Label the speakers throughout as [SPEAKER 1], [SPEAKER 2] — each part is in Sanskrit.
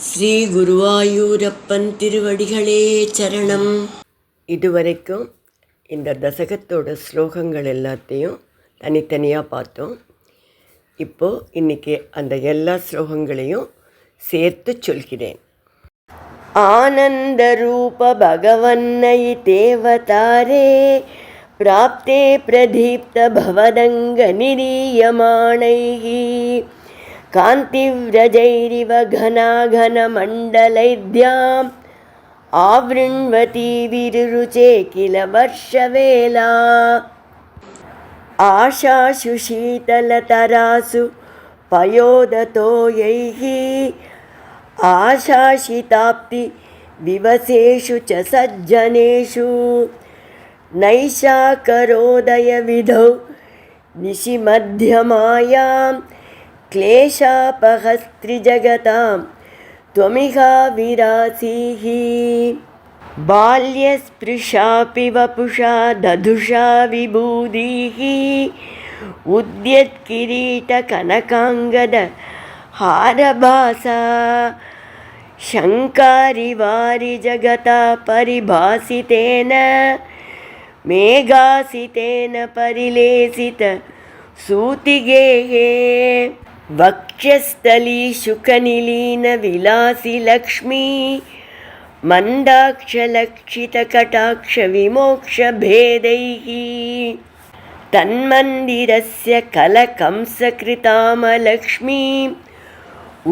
[SPEAKER 1] ஸ்ரீ குருவாயூரப்பன் திருவடிகளே சரணம். இதுவரைக்கும் இந்த தசகத்தோட ஸ்லோகங்கள் எல்லாத்தையும் தனித்தனியாக பார்த்தோம். இப்போது இன்றைக்கி அந்த எல்லா ஸ்லோகங்களையும் சேர்த்து சொல்கிறேன். ஆனந்த ரூப பகவன்னை தேவதாரே பிராப்தே பிரதீப்த பவதங்க நிரீயமாணைஹி காந்திவ்ரஜைரிவ घनाघनमण्डलैद्याम् आवृण्वती विरुरुचे किल वर्षवेला आशाशु शीतलतरासु पयोदतोयैः आशाशिताप्ति दिवसेषु च सज्जनेषु नैशाकरोदयविधौ निशिमध्यमायां क्लेशापहस्त्रिजगतां त्वमिहा विरासीः बाल्यस्पृशापि वपुषा दधुषा विभूतिः उद्यत्किरीटकनकाङ्गद हारभासा शङ्कारिवारि जगता परिभासितेन मेघासितेन परिलेसित सूतिगेहे वक्षस्थली शुकनिलीनविलासि लक्ष्मी मन्दाक्षलक्षितकटाक्षविमोक्षभेदैः तन्मन्दिरस्य कलकंसकृतामलक्ष्मीम्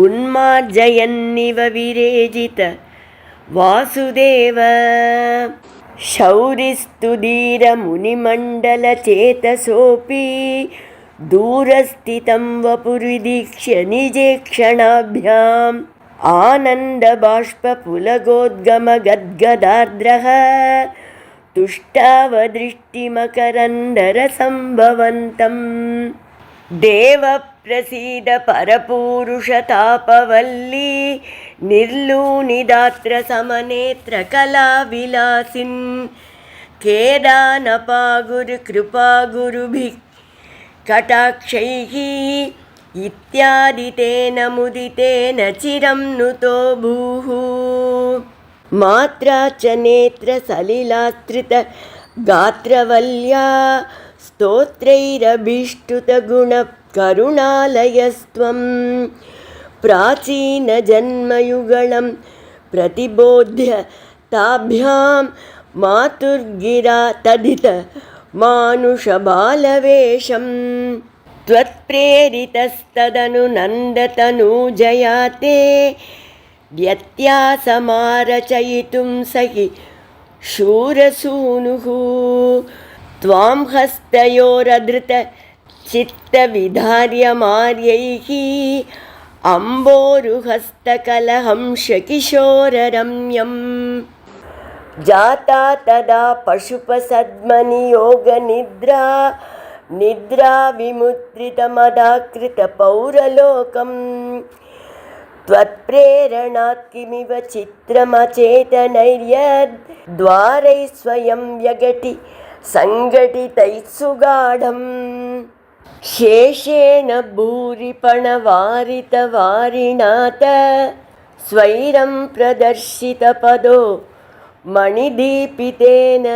[SPEAKER 1] उन्मार्जयन्निव विरेजित वासुदेव शौरिस्तुधीरमुनिमण्डलचेतसोऽपि दूरस्थितं वपुर्विदीक्ष्य निजेक्षणाभ्याम् आनन्दबाष्पपुलगोद्गमगद्गदार्द्रः तुष्टावदृष्टिमकरन्दरसम्भवन्तम् देवप्रसीद परपूरुषतापवल्ली निर्लूनिदात्र समनेत्रकलाविलासिन् खेदानपागुरुकृपागुरुभिः कटाक्षैः इत्यादि तेन मुदितेन चिरं नुतो भूः मात्रा च नेत्रसलिलास्त्रितगात्रवल्या स्तोत्रैरभीष्टुतगुणकरुणालयस्त्वं प्राचीनजन्मयुगलं प्रतिबोध्य ताभ्यां मातुर्गिरा तदित मानुषबालवेषं त्वत्प्रेरितस्तदनु नन्दतनूजयाते व्यत्यासमारचयितुं सहि शूरसूनुः त्वां हस्तयोरधृत चित्तविधार्यमार्यैः अम्बोरुहस्तकलहंसकिशोररम्यं जाता तदा पशुपसद्मनियोगनिद्रा निद्रा विमुद्रितमदाकृतपौरलोकं त्वत्प्रेरणात् किमिव चित्रमचेतनैर्यद्वारैः स्वयं व्यगटि सङ्घटितैः सुगाढम् शेषेण भूरिपणवारितवारिणात स्वैरं प्रदर्शितपदो मणिदीपितेन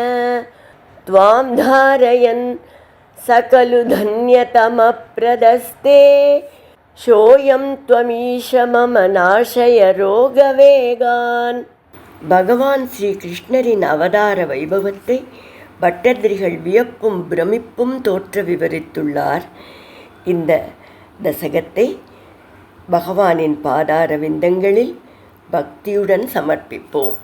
[SPEAKER 1] त्वां धारयन् सकलु धन्यतमप्रदस्ते सोऽयं त्वमीश मम नाशय रोगवेगान्. பகவான் ஸ்ரீ கிருஷ்ணரின் அவதார வைபவத்தை பட்டதிரிகள் வியப்பும் பிரமிப்பும் தோற்ற விவரித்துள்ளார். இந்த தசகத்தை பகவானின் பாதார விந்தங்களில் பக்தியுடன் சமர்ப்பிப்போம்.